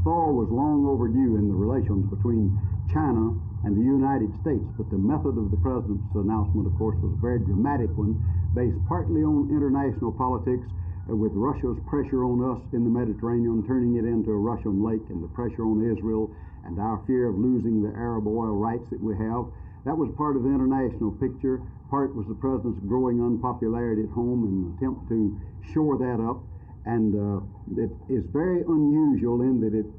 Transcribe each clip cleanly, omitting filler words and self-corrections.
thaw was long overdue in the relations between China and the United States, but the method of the President's announcement, of course, was a very dramatic one, based partly on international politics, with Russia's pressure on us in the Mediterranean, turning it into a Russian lake, and the pressure on Israel, and our fear of losing the Arab oil rights that we have. That was part of the international picture. Part was the President's growing unpopularity at home and an attempt to shore that up. And it is very unusual in that it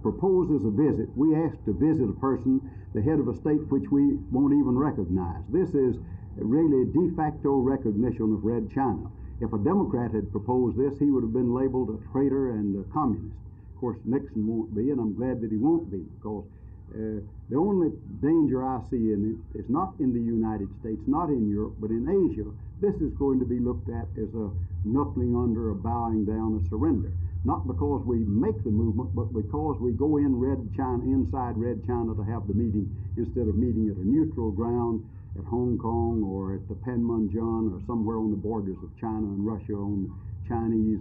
proposes a visit. We ask to visit a person, the head of a state which we won't even recognize. This is really de facto recognition of Red China. If a Democrat had proposed this, he would have been labeled a traitor and a communist. Of course, Nixon won't be, and I'm glad that he won't be, because the only danger I see in it is not in the United States, not in Europe, but in Asia. This is going to be looked at as a knuckling under, a bowing down, a surrender. Not because we make the movement, but because we go in inside Red China to have the meeting, instead of meeting at a neutral ground at Hong Kong or at the Panmunjom or somewhere on the borders of China and Russia on the Chinese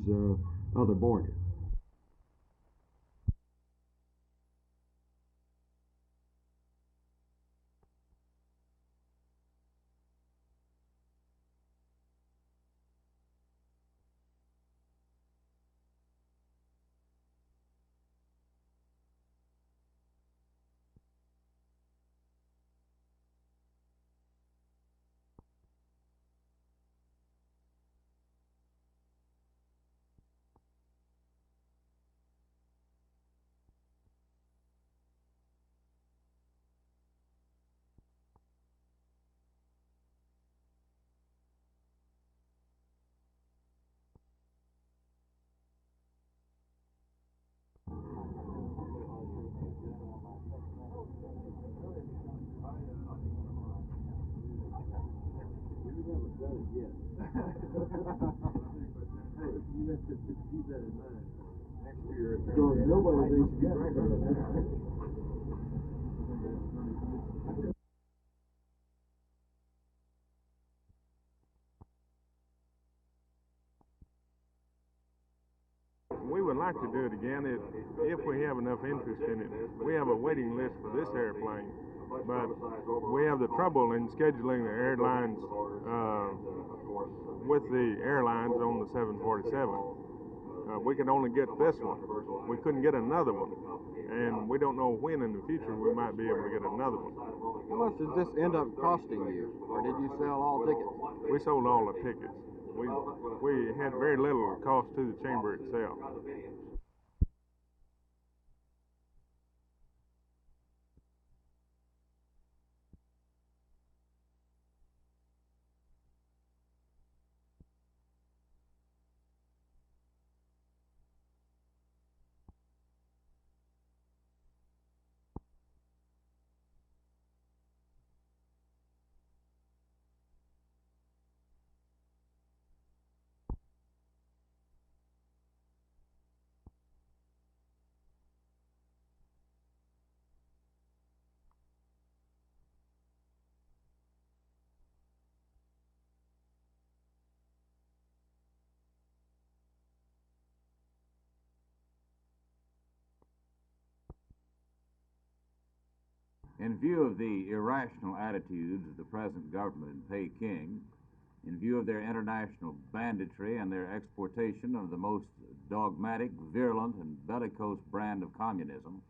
other border. We would like to do it again if we have enough interest in it. We have a waiting list for this airplane, but we have the trouble in scheduling the airlines with the airlines on the 747. We could only get this one. We couldn't get another one, and we don't know when in the future we might be able to get another one. How much does this end up costing you, or did you sell all tickets? We sold all the tickets. We had very little cost to the chamber itself. In view of the irrational attitudes of the present government in Peking, in view of their international banditry and their exportation of the most dogmatic, virulent, and bellicose brand of communism,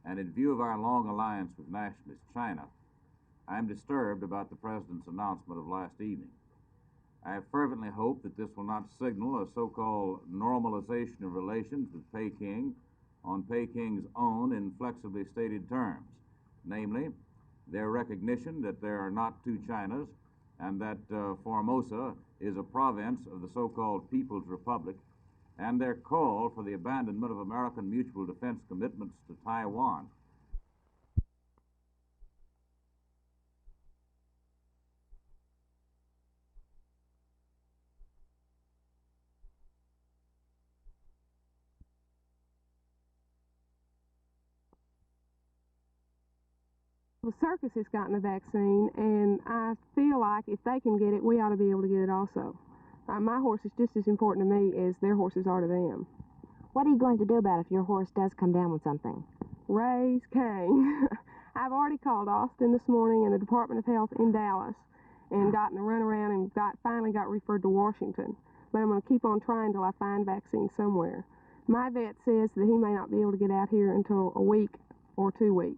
and in view of our long alliance with nationalist China, I am disturbed about the President's announcement of last evening. I have fervently hoped that this will not signal a so-called normalization of relations with Peking on Peking's own inflexibly stated terms, namely, their recognition that there are not two Chinas and that Formosa is a province of the so-called People's Republic, and their call for the abandonment of American mutual defense commitments to Taiwan. The circus has gotten the vaccine, and I feel like if they can get it, we ought to be able to get it also. My horse is just as important to me as their horses are to them. What are you going to do about it if your horse does come down with something? Raise Cain. I've already called Austin this morning and the Department of Health in Dallas and gotten a runaround and finally got referred to Washington. But I'm going to keep on trying till I find vaccine somewhere. My vet says that he may not be able to get out here until a week or 2 weeks.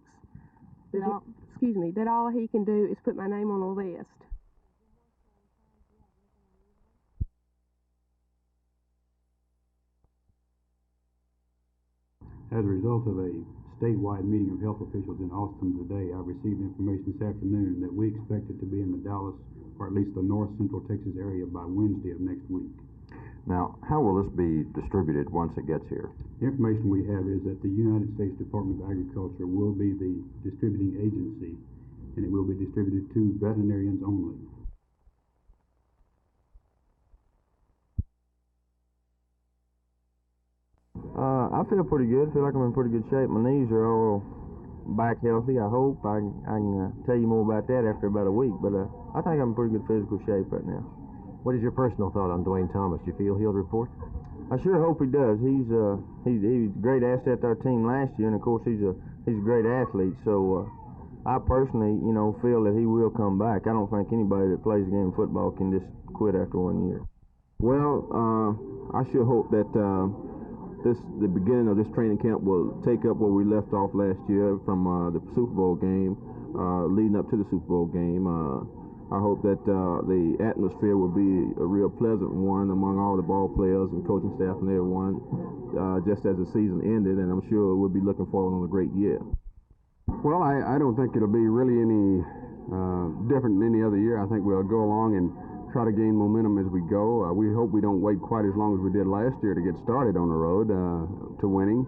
That all he can do is put my name on a list. As a result of a statewide meeting of health officials in Austin today, I received information this afternoon that we expect it to be in the Dallas, or at least the north central Texas area by Wednesday of next week. Now, how will this be distributed once it gets here? The information we have is that the United States Department of Agriculture will be the distributing agency, and it will be distributed to veterinarians only. I feel pretty good. I feel like I'm in pretty good shape. My knees are all back healthy, I hope. I can tell you more about that after about a week, but I think I'm in pretty good physical shape right now. What is your personal thought on Dwayne Thomas? Do you feel he'll report? I sure hope he does. He's a great asset to our team last year, and of course he's a great athlete. So I personally, feel that he will come back. I don't think anybody that plays a game of football can just quit after 1 year. Well, I sure hope that the beginning of this training camp will take up where we left off last year from the Super Bowl game, leading up to the Super Bowl game. I hope that the atmosphere will be a real pleasant one among all the ball players and coaching staff and everyone, just as the season ended, and I'm sure we'll be looking forward to a great year. Well, I don't think it'll be really any different than any other year. I think we'll go along and try to gain momentum as we go. We hope we don't wait quite as long as we did last year to get started on the road to winning.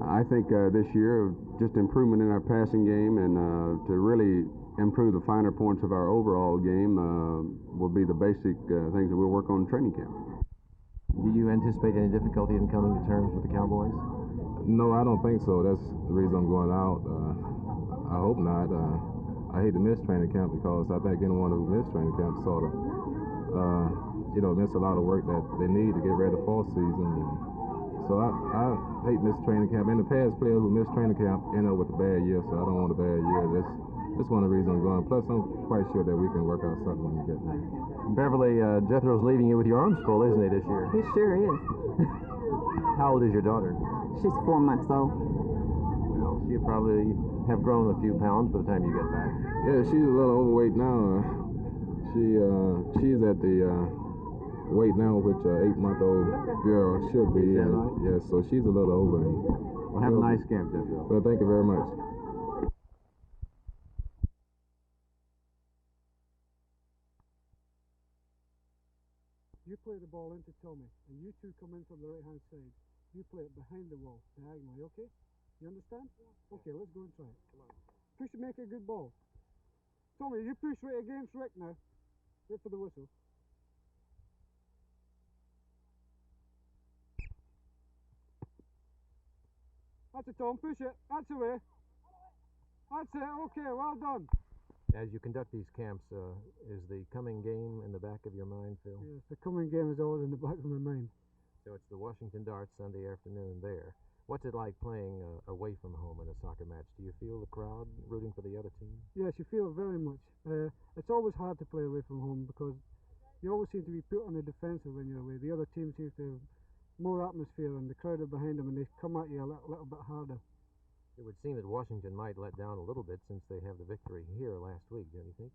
I think this year, just improvement in our passing game and to really improve the finer points of our overall game will be the basic things that we'll work on in training camp. Do you anticipate any difficulty in coming to terms with the Cowboys? No, I don't think so. That's the reason I'm going out. I hope not. I hate to miss training camp because I think anyone who missed training camp sort of, miss a lot of work that they need to get ready for fall season. So I hate miss training camp. In the past, players who miss training camp end up with a bad year, so I don't want a bad year. That's one of the reasons I'm going. Plus, I'm quite sure that we can work out something when we get there. Beverly, Jethro's leaving you with your arms full, isn't he, this year? He sure is. How old is your daughter? She's 4 months old. Well, she'll probably have grown a few pounds by the time you get back. Yeah, she's a little overweight now. She's at the weight now which an 8-month-old girl should be. Is that right? Yeah, so she's a little over. Well, have a nice camp, Jethro. Well, thank you very much. You play the ball into Tommy, and you two come in from the right-hand side. You play it behind the wall, diagonally, okay? You understand? Yeah. Okay, let's go and try it. Come on. Push and make a good ball. Tommy, you push right against Rick now. Wait for the whistle. That's it, Tom. Push it. That's the way. That's it. Okay, well done. As you conduct these camps, is the coming game in the back of your mind, Phil? Yes, the coming game is always in the back of my mind. So it's the Washington Darts Sunday afternoon there. What's it like playing away from home in a soccer match? Do you feel the crowd rooting for the other team? Yes, you feel it very much. It's always hard to play away from home because you always seem to be put on the defensive when you're away. The other team seems to have more atmosphere and the crowd are behind them and they come at you a little bit harder. It would seem that Washington might let down a little bit since they have the victory here last week, don't you think?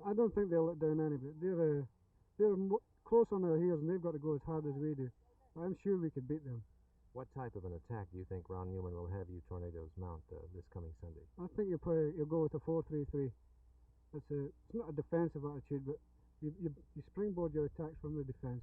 I don't think they'll let down any bit. They're close on their heels and they've got to go as hard as we do. I'm sure we could beat them. What type of an attack do you think Ron Newman will have you Tornadoes mount this coming Sunday? I think you'll go with a 4-3-3. It's not a defensive attitude, but you springboard your attacks from the defense.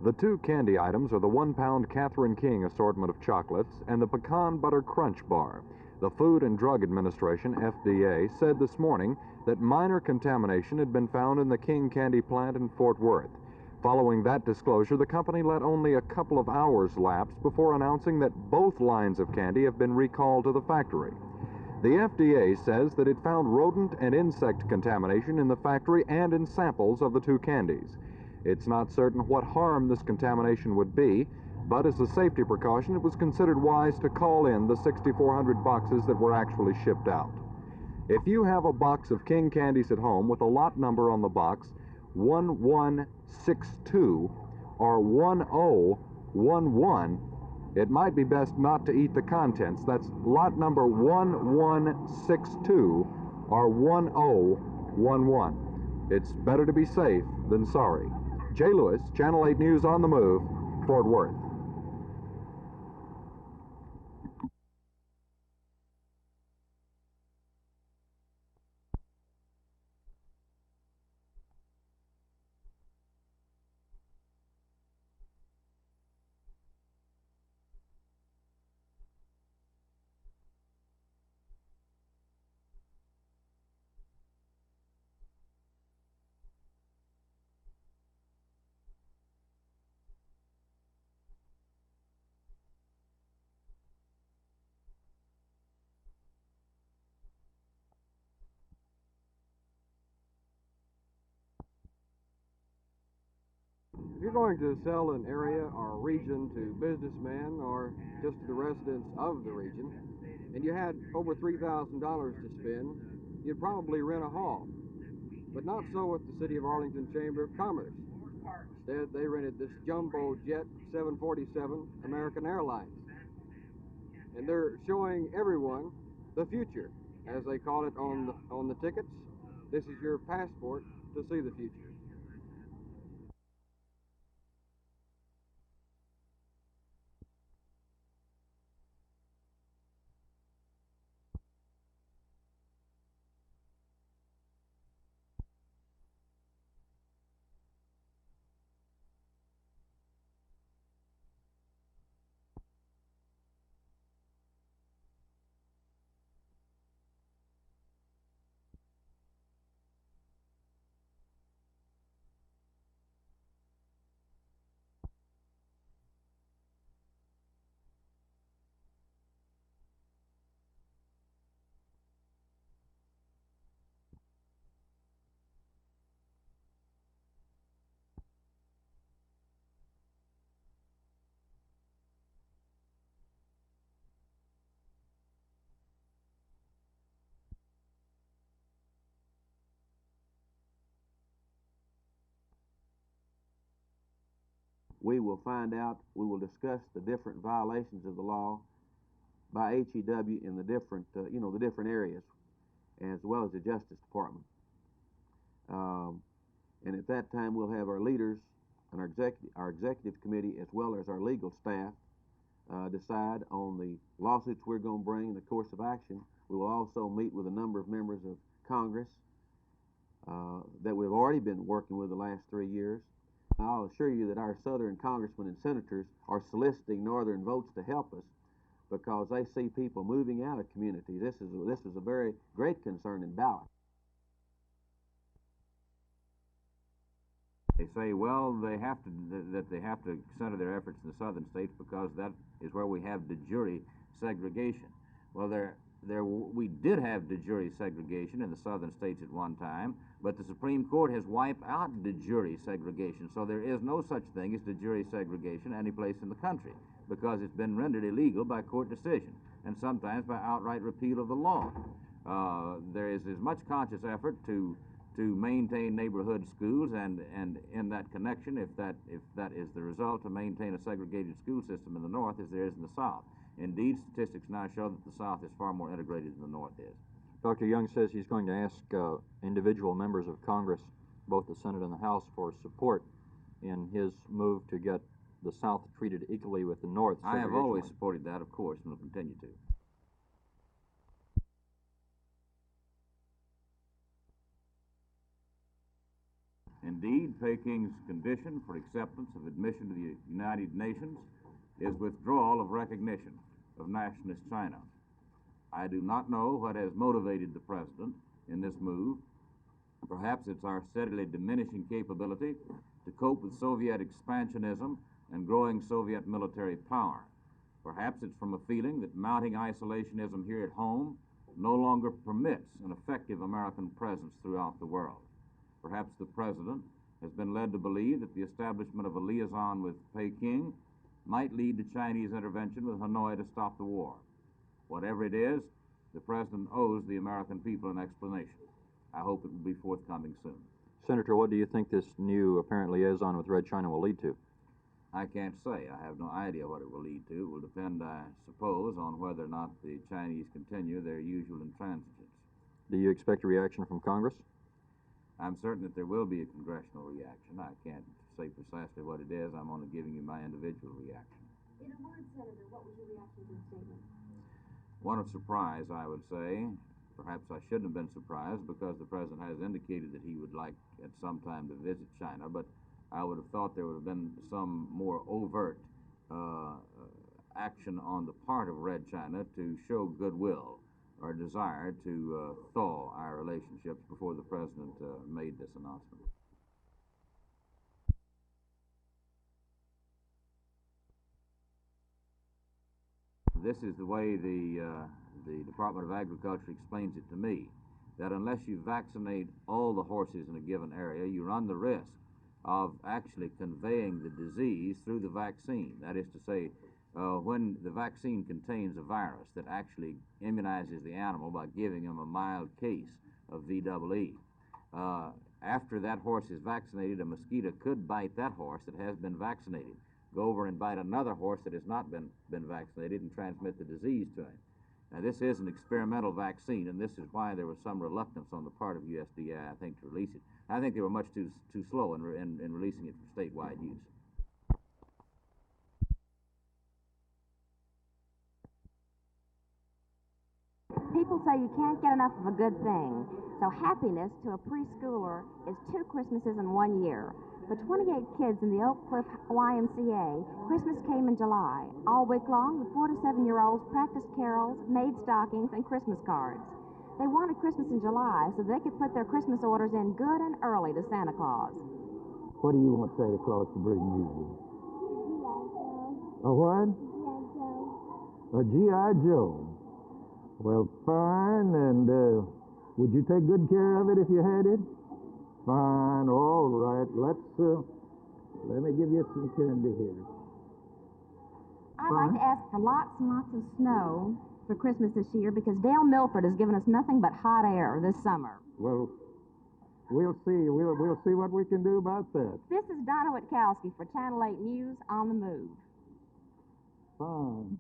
The two candy items are the 1-pound Catherine King assortment of chocolates and the Pecan Butter Crunch Bar. The Food and Drug Administration, FDA, said this morning that minor contamination had been found in the King candy plant in Fort Worth. Following that disclosure, the company let only a couple of hours lapse before announcing that both lines of candy have been recalled to the factory. The FDA says that it found rodent and insect contamination in the factory and in samples of the two candies. It's not certain what harm this contamination would be, but as a safety precaution, it was considered wise to call in the 6,400 boxes that were actually shipped out. If you have a box of King candies at home with a lot number on the box, 1162 or 1011, it might be best not to eat the contents. That's lot number 1162 or 1011. It's better to be safe than sorry. Jay Lewis, Channel 8 News on the Move, Fort Worth. If you're going to sell an area or region to businessmen or just to the residents of the region, and you had over $3,000 to spend, you'd probably rent a hall. But not so with the City of Arlington Chamber of Commerce. Instead, they rented this jumbo jet 747 American Airlines. And they're showing everyone the future, as they call it on the tickets. This is your passport to see the future. We will find out, we will discuss the different violations of the law by HEW in the different, the different areas, as well as the Justice Department. And at that time, we'll have our leaders and our executive committee, as well as our legal staff, decide on the lawsuits we're going to bring in the course of action. We will also meet with a number of members of Congress that we've already been working with the last 3 years. I'll assure you that our southern congressmen and senators are soliciting northern votes to help us because they see people moving out of communities. This is a very great concern in Dallas. They say, well, they have to center their efforts in the southern states because that is where we have de jure segregation. Well, we did have de jure segregation in the southern states at one time, but the Supreme Court has wiped out de jure segregation, so there is no such thing as de jure segregation any place in the country because it's been rendered illegal by court decision and sometimes by outright repeal of the law. There is as much conscious effort to maintain neighborhood schools and in that connection, if that is the result, to maintain a segregated school system in the North as there is in the South. Indeed, statistics now show that the South is far more integrated than the North is. Dr. Young says he's going to ask individual members of Congress, both the Senate and the House, for support in his move to get the South treated equally with the North. I have always supported that, of course, and will continue to. Indeed, Peking's condition for acceptance of admission to the United Nations is withdrawal of recognition of nationalist China. I do not know what has motivated the President in this move. Perhaps it's our steadily diminishing capability to cope with Soviet expansionism and growing Soviet military power. Perhaps it's from a feeling that mounting isolationism here at home no longer permits an effective American presence throughout the world. Perhaps the President has been led to believe that the establishment of a liaison with Peking might lead to Chinese intervention with Hanoi to stop the war. Whatever it is, the President owes the American people an explanation. I hope it will be forthcoming soon. Senator, what do you think this new apparent liaison with Red China will lead to? I can't say. I have no idea what it will lead to. It will depend, I suppose, on whether or not the Chinese continue their usual intransigence. Do you expect a reaction from Congress? I'm certain that there will be a congressional reaction. I can't say precisely what it is. I'm only giving you my individual reaction. In a word, Senator, what was your reaction to the statement? One of surprise, I would say. Perhaps I shouldn't have been surprised because the President has indicated that he would like at some time to visit China, but I would have thought there would have been some more overt action on the part of Red China to show goodwill or desire to thaw our relationships before the President made this announcement. This is the way the Department of Agriculture explains it to me, that unless you vaccinate all the horses in a given area, you run the risk of actually conveying the disease through the vaccine. That is to say, when the vaccine contains a virus that actually immunizes the animal by giving him a mild case of VEE, after that horse is vaccinated, a mosquito could bite that horse that has been vaccinated, go over and bite another horse that has not been vaccinated and transmit the disease to him. Now, this is an experimental vaccine, and this is why there was some reluctance on the part of USDA, I think, to release it. I think they were much too slow in releasing it for statewide use. People say you can't get enough of a good thing, so happiness to a preschooler is 2 Christmases in 1 year. For 28 kids in the Oak Cliff YMCA, Christmas came in July. All week long, the 4 to 7-year-olds practiced carols, made stockings, and Christmas cards. They wanted Christmas in July so they could put their Christmas orders in good and early to Santa Claus. What do you want Santa Claus to bring you? A what? A G.I. Joe. Well, fine, and would you take good care of it if you had it? Fine, all right. Let me give you some candy here. I'd like to ask for lots and lots of snow for Christmas this year because Dale Milford has given us nothing but hot air this summer. Well, we'll see. We'll see what we can do about that. This is Donna Witkowski for Channel 8 News on the Move. Fine.